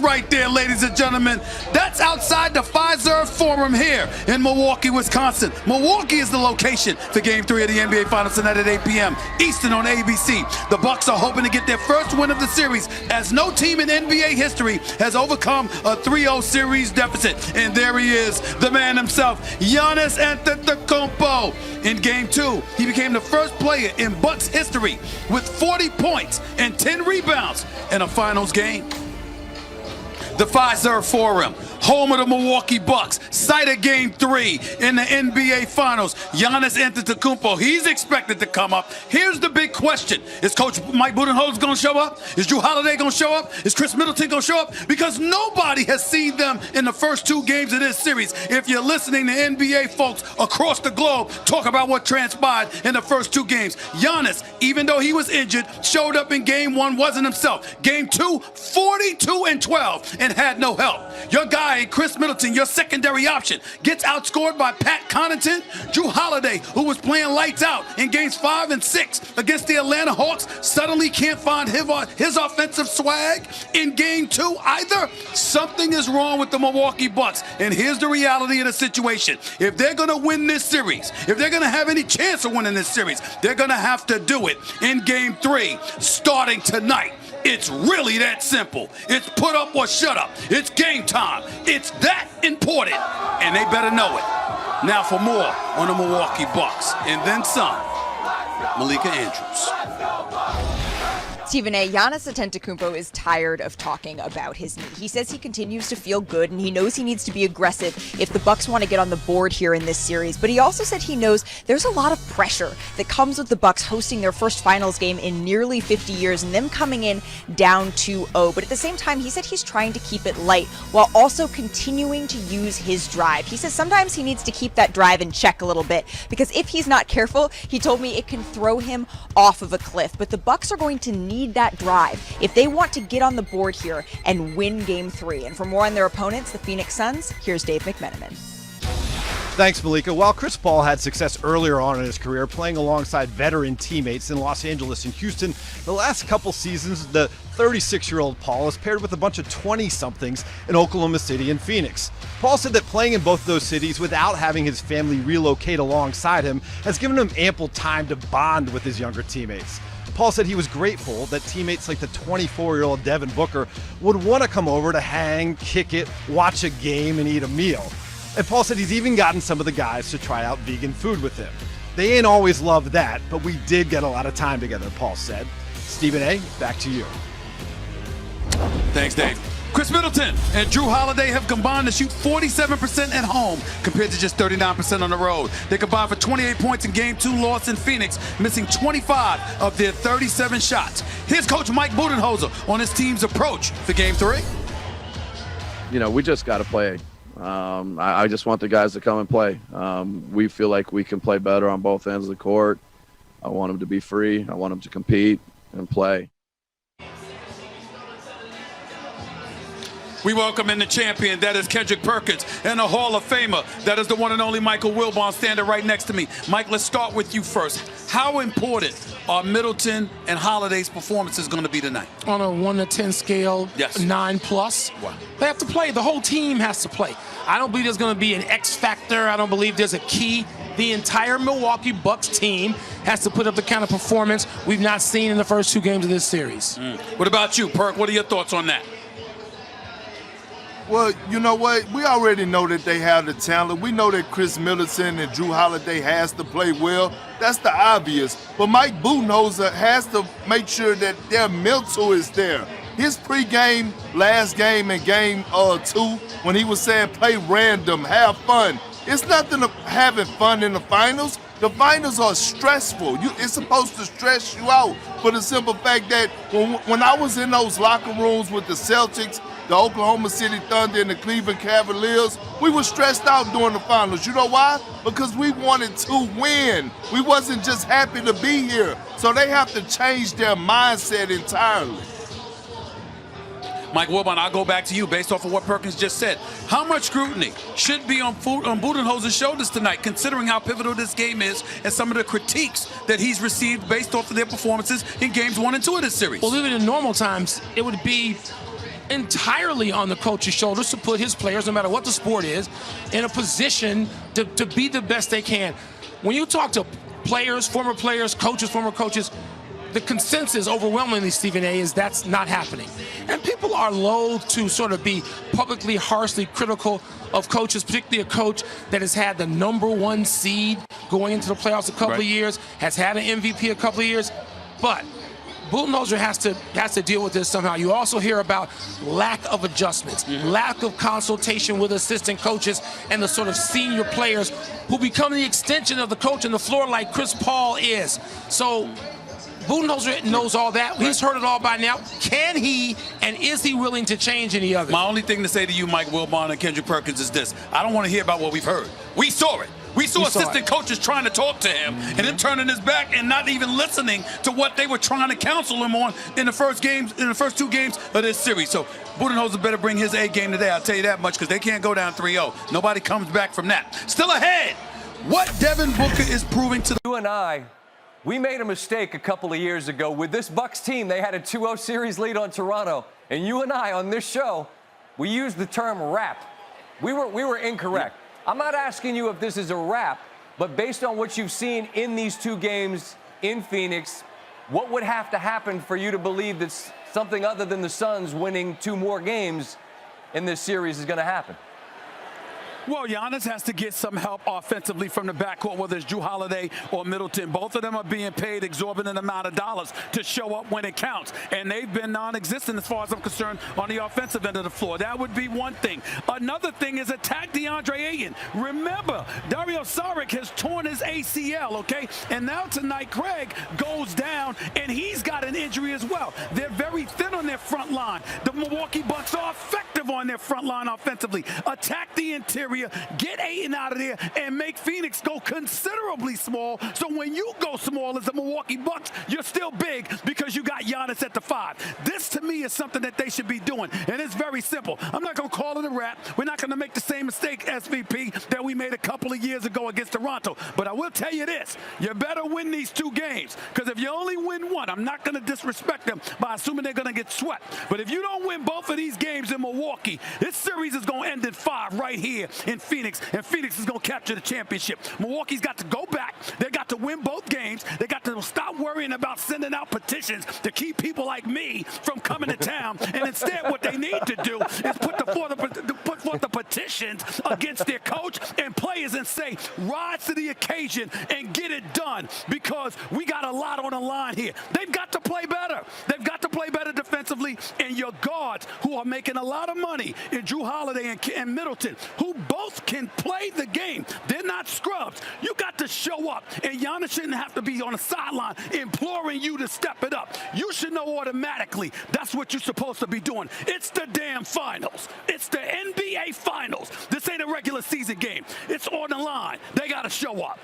right there, ladies and gentlemen. That's outside the Pfizer Forum here in Milwaukee, Wisconsin. Milwaukee is the location for Game 3 of the NBA Finals tonight at 8 p.m. Eastern on ABC. The Bucks are hoping to get their first win of the series, as no team in NBA history has overcome a 3-0 series deficit. And there he is, the man himself, Giannis Antetokounmpo. In Game 2, he became the first player in Bucks history with 40 points and 10 rebounds in a finals game. The Pfizer Forum, home of the Milwaukee Bucks, site of Game 3 in the NBA Finals. Giannis Antetokounmpo, he's expected to come up. Here's the big question. Is Coach Mike Budenholzer going to show up? Is Jrue Holiday going to show up? Is Chris Middleton going to show up? Because nobody has seen them in the first 2 games of this series. If you're listening to NBA folks across the globe talk about what transpired in the first 2 games, Giannis, even though he was injured, showed up in Game 1, wasn't himself. Game 2, 42-12, and had no help. Your guy, Chris Middleton, your secondary option, gets outscored by Pat Connaughton. Jrue Holiday, who was playing lights out in Games 5 and 6 against the Atlanta Hawks, suddenly can't find his offensive swag in Game 2 either. Something is wrong with the Milwaukee Bucks, and here's the reality of the situation. If they're going to win this series, if they're going to have any chance of winning this series, they're going to have to do it in Game 3, starting tonight. It's really that simple. It's put up or shut up. It's game time. It's that important, and they better know it. Now for more on the Milwaukee Bucks, and then some, Malika Andrews. Stephen A. Giannis Antetokounmpo is tired of talking about his knee. He says he continues to feel good, and he knows he needs to be aggressive if the Bucks want to get on the board here in this series. But he also said he knows there's a lot of pressure that comes with the Bucks hosting their first finals game in nearly 50 years and them coming in down 2-0. But at the same time, he said he's trying to keep it light while also continuing to use his drive. He says sometimes he needs to keep that drive in check a little bit, because if he's not careful, he told me it can throw him off of a cliff. But the Bucks are going to need that drive if they want to get on the board here and win Game 3. And for more on their opponents, the Phoenix Suns, here's Dave McMenamin. Thanks, Malika. While Chris Paul had success earlier on in his career playing alongside veteran teammates in Los Angeles and Houston, the last couple seasons, the 36-year-old Paul is paired with a bunch of 20-somethings in Oklahoma City and Phoenix. Paul said that playing in both those cities without having his family relocate alongside him has given him ample time to bond with his younger teammates. Paul said he was grateful that teammates like the 24-year-old Devin Booker would want to come over to hang, kick it, watch a game, and eat a meal. And Paul said he's even gotten some of the guys to try out vegan food with him. They ain't always loved that, but we did get a lot of time together, Paul said. Stephen A., back to you. Thanks, Dave. Chris Middleton and Jrue Holiday have combined to shoot 47% at home compared to just 39% on the road. They combined for 28 points in Game 2 loss in Phoenix, missing 25 of their 37 shots. Here's Coach Mike Budenholzer on his team's approach for Game 3. You know, we just got to play. I just want the guys to come and play. We feel like we can play better on both ends of the court. I want them to be free. I want them to compete and play. We welcome in the champion, that is Kendrick Perkins, and the Hall of Famer, that is the one and only Michael Wilbon, standing right next to me. Mike, let's start with you first. How important are Middleton and Holiday's performances going to be tonight? On a 1 to 10 scale, yes. 9+. Wow. They have to play. The whole team has to play. I don't believe there's going to be an X factor. I don't believe there's a key. The entire Milwaukee Bucks team has to put up the kind of performance we've not seen in the first 2 games of this series. What about you, Perk? What are your thoughts on that? Well, you know what? We already know that they have the talent. We know that Chris Middleton and Jrue Holiday has to play well. That's the obvious. But Mike Budenholzer has to make sure that their mental is there. His pregame, last game in Game 2, when he was saying play random, have fun. It's nothing of having fun in the finals. The finals are stressful. It's supposed to stress you out for the simple fact that when I was in those locker rooms with the Celtics, the Oklahoma City Thunder, and the Cleveland Cavaliers, we were stressed out during the finals. You know why? Because we wanted to win. We wasn't just happy to be here. So they have to change their mindset entirely. Mike Wilbon, I'll go back to you based off of what Perkins just said. How much scrutiny should be on Budenholzer's shoulders tonight, considering how pivotal this game is and some of the critiques that he's received based off of their performances in Games 1 and 2 of this series? Well, even in normal times, it would be entirely on the coach's shoulders to put his players, no matter what the sport is, in a position to be the best they can. When you talk to players, former coaches, former coaches, the consensus overwhelmingly, Stephen A., is that's not happening. And people are loath to sort of be publicly harshly critical of coaches, particularly a coach that has had the #1 seed going into the playoffs a couple of years, has had an MVP a couple of years. But Budenholzer has to deal with this somehow. You also hear about lack of adjustments, lack of consultation with assistant coaches and the sort of senior players who become the extension of the coach on the floor like Chris Paul is. So Budenholzer knows all that. He's heard it all by now. Can he, and is he willing to change any of it? My only thing to say to you, Mike Wilbon and Kendrick Perkins, is this. I don't want to hear about what we've heard. We saw it. We saw assistant coaches trying to talk to him and him turning his back and not even listening to what they were trying to counsel him on in the first 2 games of this series. So Budenholzer better bring his A game today. I'll tell you that much, because they can't go down 3-0. Nobody comes back from that. Still ahead. What Devin Booker is proving to You and I, we made a mistake a couple of years ago with this Bucks team. They had a 2-0 series lead on Toronto, and you and I on this show, we used the term wrap. We were incorrect. I'm not asking you if this is a wrap, but based on what you've seen in these 2 games in Phoenix, what would have to happen for you to believe that something other than the Suns winning 2 more games in this series is going to happen? Well, Giannis has to get some help offensively from the backcourt, whether it's Jrue Holiday or Middleton. Both of them are being paid exorbitant amount of dollars to show up when it counts, and they've been non-existent as far as I'm concerned on the offensive end of the floor. That would be one thing. Another thing is attack DeAndre Ayton. Remember, Dario Saric has torn his ACL, okay? And now tonight, Craig goes down, and he's got an injury as well. They're very thin on their front line. The Milwaukee Bucks are effective on their front line offensively. Attack the interior. Get Ayton out of there and make Phoenix go considerably small. So when you go small as the Milwaukee Bucks, you're still big because you got Giannis at the 5. This, to me, is something that they should be doing, and it's very simple. I'm not going to call it a wrap. We're not going to make the same mistake, SVP, that we made a couple of years ago against Toronto. But I will tell you this. You better win these 2 games, because if you only win 1, I'm not going to disrespect them by assuming they're going to get swept. But if you don't win both of these games in Milwaukee, this series is going to end in 5 right here in Phoenix, and Phoenix is going to capture the championship. Milwaukee's got to go back. They got to win both games. They got to stop worrying about sending out petitions to keep people like me from coming to town. And instead, what they need to do is put forth the petitions against their coach and players and say, rise to the occasion and get it done, because we got a lot on the line here. They've got to play better. They've got to play better defensively, and your guards, who are making a lot of money, in Jrue Holiday and Middleton, who both can play the game. They're not scrubs. You got to show up, and Giannis shouldn't have to be on the sideline imploring you to step it up. You should know automatically that's what you're supposed to be doing. It's the damn finals. It's the NBA finals. This ain't a regular season game. It's on the line. They got to show up.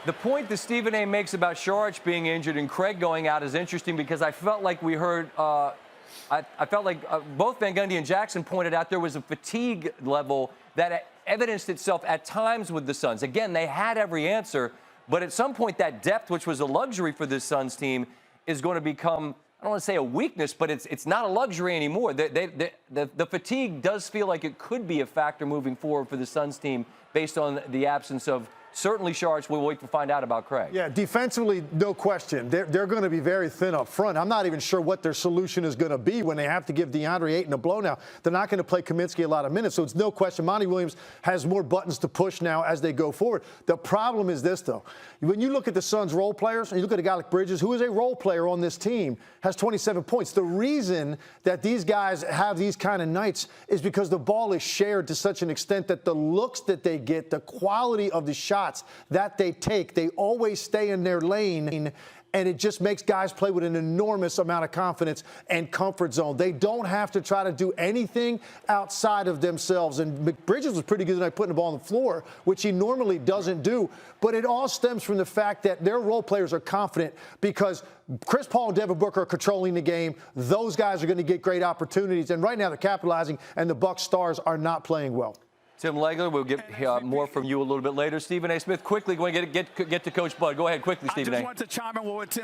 The point that Stephen A. makes about Saric being injured and Craig going out is interesting, because I felt like we heard I felt like both Van Gundy and Jackson pointed out there was a fatigue level that evidenced itself at times with the Suns. Again, they had every answer, but at some point that depth, which was a luxury for this Suns team, is going to become, I don't want to say a weakness, but it's not a luxury anymore. The fatigue does feel like it could be a factor moving forward for the Suns team based on the absence of certainly Saric. We'll wait to find out about Craig. Yeah, defensively, no question. They're going to be very thin up front. I'm not even sure what their solution is going to be when they have to give DeAndre Ayton a blow now. They're not going to play Kaminsky a lot of minutes, so it's no question Monty Williams has more buttons to push now as they go forward. The problem is this, though. When you look at the Suns' role players, and you look at a guy like Bridges, who is a role player on this team, has 27 points. The reason that these guys have these kind of nights is because the ball is shared to such an extent that the looks that they get, the quality of the shots that they take, they always stay in their lane, and it just makes guys play with an enormous amount of confidence and comfort zone. They don't have to try to do anything outside of themselves. And Bridges was pretty good tonight putting the ball on the floor, which he normally doesn't do. But it all stems from the fact that their role players are confident because Chris Paul and Devin Booker are controlling the game. Those guys are going to get great opportunities. And right now they're capitalizing, and the Bucks stars are not playing well. Tim Legler. We'll get more from you a little bit later. Stephen A. Smith, quickly going to get to Coach Bud. Go ahead quickly, Stephen A. I just wanted to chime in with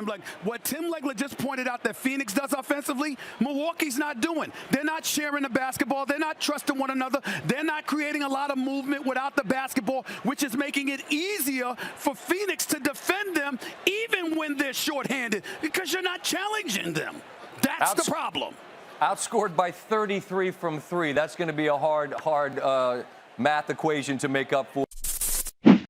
what Tim Legler just pointed out that Phoenix does offensively, Milwaukee's not doing. They're not sharing the basketball. They're not trusting one another. They're not creating a lot of movement without the basketball, which is making it easier for Phoenix to defend them even when they're shorthanded because you're not challenging them. That's the problem. Outscored by 33 from 3. That's going to be a hard math equation to make up for.